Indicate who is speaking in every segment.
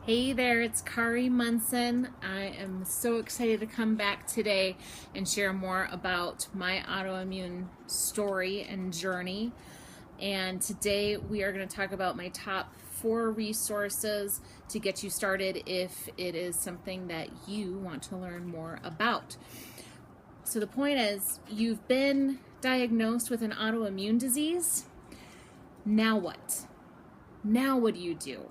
Speaker 1: Hey there, it's Kari Munson. I am so excited to come back today and share more about my autoimmune story and journey. And today we are going to talk about my top 4 resources to get you started if it is something that you want to learn more about. So the point is, you've been diagnosed with an autoimmune disease. Now what? Now what do?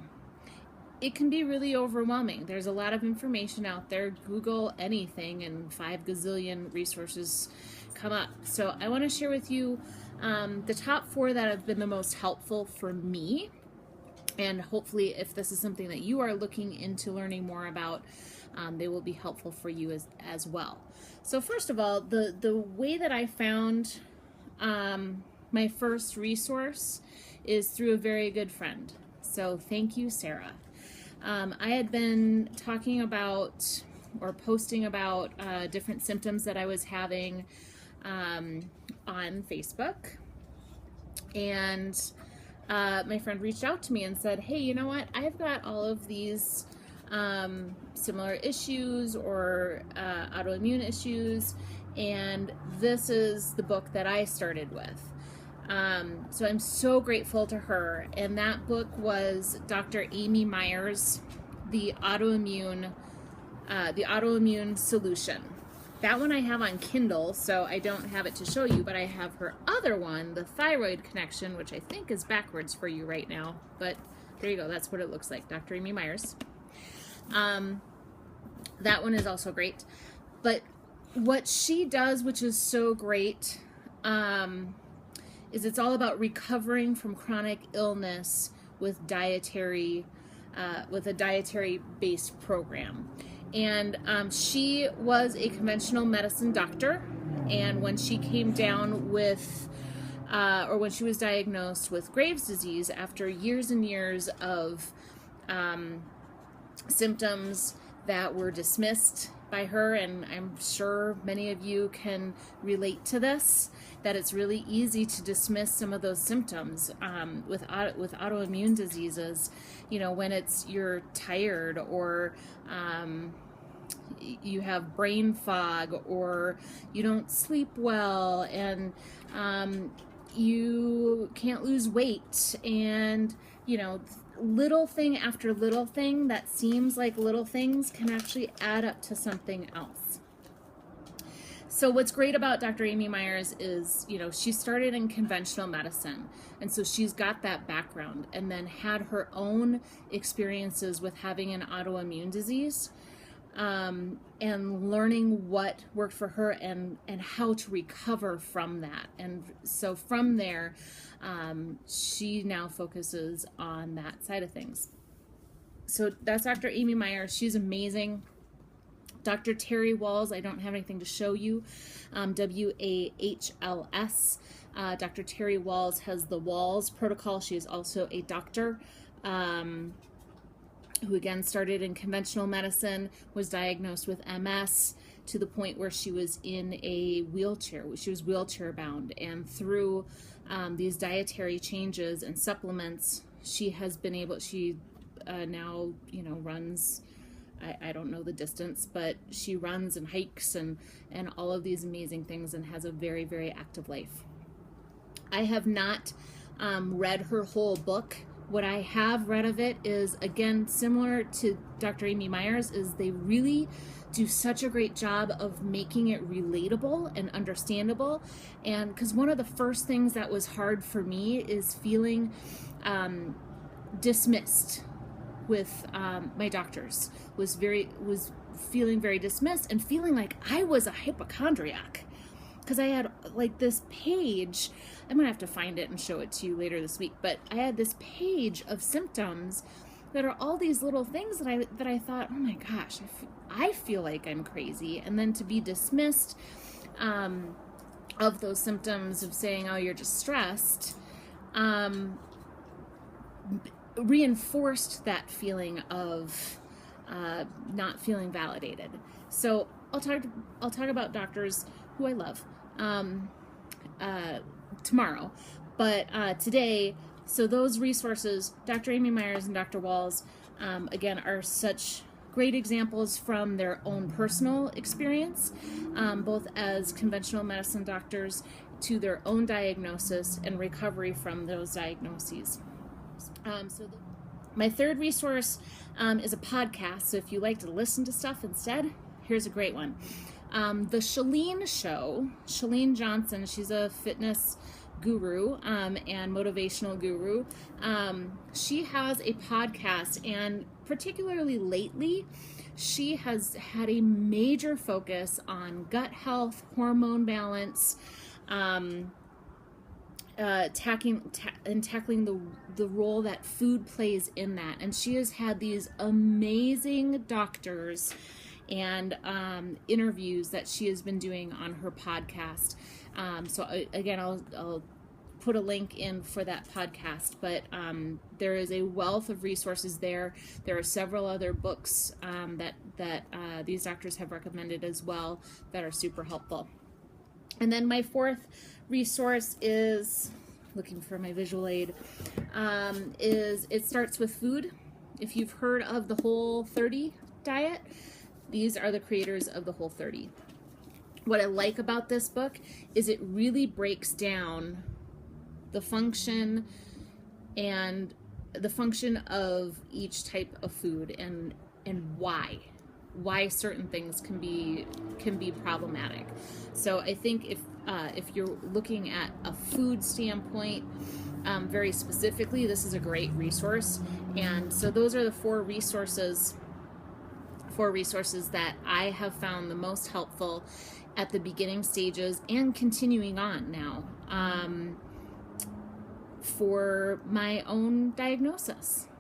Speaker 1: It can be really overwhelming. There's a lot of information out there. Google anything and 5 gazillion resources come up. So I want to share with you the top 4 that have been the most helpful for me. And hopefully if this is something that you are looking into learning more about, they will be helpful for you as well. So first of all, the way that I found my first resource is through a very good friend. So thank you, Sarah. I had been talking about or posting about different symptoms that I was having on Facebook, and my friend reached out to me and said, hey, you know what, I've got all of these similar issues or autoimmune issues, and this is the book that I started with. So I'm so grateful to her. And that book was Dr. Amy Myers, the Autoimmune Solution. That one I have on Kindle, so I don't have it to show you, but I have her other one, The Thyroid Connection, which I think is backwards for you right now. But there you go. That's what it looks like. Dr. Amy Myers. That one is also great. But what she does, which is so great, is it's all about recovering from chronic illness with a dietary-based program. And she was a conventional medicine doctor, and when she came down with, or when she was diagnosed with Graves' disease after years and years of symptoms that were dismissed by her, and I'm sure many of you can relate to this, that it's really easy to dismiss some of those symptoms with autoimmune diseases, when you're tired, or you have brain fog, or you don't sleep well, and you can't lose weight, and little thing after little thing that seems like little things can actually add up to something else. So what's great about Dr. Amy Myers is, she started in conventional medicine, and so she's got that background, and then had her own experiences with having an autoimmune disease, and learning what worked for her and how to recover from that. And so from there, she now focuses on that side of things. So that's Dr. Amy Myers. She's amazing. Dr. Terry Wahls, I don't have anything to show you, WAHLS. Dr. Terry Wahls has the Wahls protocol. She is also a doctor who again started in conventional medicine, was diagnosed with MS to the point where she was in a wheelchair. She was wheelchair bound, and through these dietary changes and supplements, she has been able, now, runs, I don't know the distance, but she runs and hikes and all of these amazing things, and has a very, very active life. I have not read her whole book. What I have read of it is, again, similar to Dr. Amy Myers, is they really do such a great job of making it relatable and understandable. And because one of the first things that was hard for me is feeling dismissed with my doctors, was feeling very dismissed and feeling like I was a hypochondriac. Because I had like this page, I'm gonna have to find it and show it to you later this week, but I had this page of symptoms that are all these little things that I thought, oh my gosh, I feel like I'm crazy. And then to be dismissed of those symptoms, of saying, oh, you're just stressed, reinforced that feeling of not feeling validated. So I'll talk about doctors who I love tomorrow, but today So those resources, Dr. Amy Myers and Dr. Walls, again, are such great examples from their own personal experience, both as conventional medicine doctors, to their own diagnosis and recovery from those diagnoses. My third resource is a podcast. So if you like to listen to stuff instead, here's a great one. The Chalene Show. Chalene Johnson, she's a fitness guru and motivational guru. She has a podcast, and particularly lately, she has had a major focus on gut health, hormone balance, tackling the role that food plays in that. And she has had these amazing doctors and interviews that she has been doing on her podcast. Again, I'll put a link in for that podcast, but there is a wealth of resources there. There are several other books that these doctors have recommended as well that are super helpful. And then my fourth resource is, looking for my visual aid, is It Starts With Food. If you've heard of the Whole30 diet, these are the creators of the Whole30. What I like about this book is it really breaks down the function of each type of food and why certain things can be problematic. So I think if you're looking at a food standpoint, very specifically, this is a great resource. And so those are the four resources that I have found the most helpful at the beginning stages and continuing on now for my own diagnosis.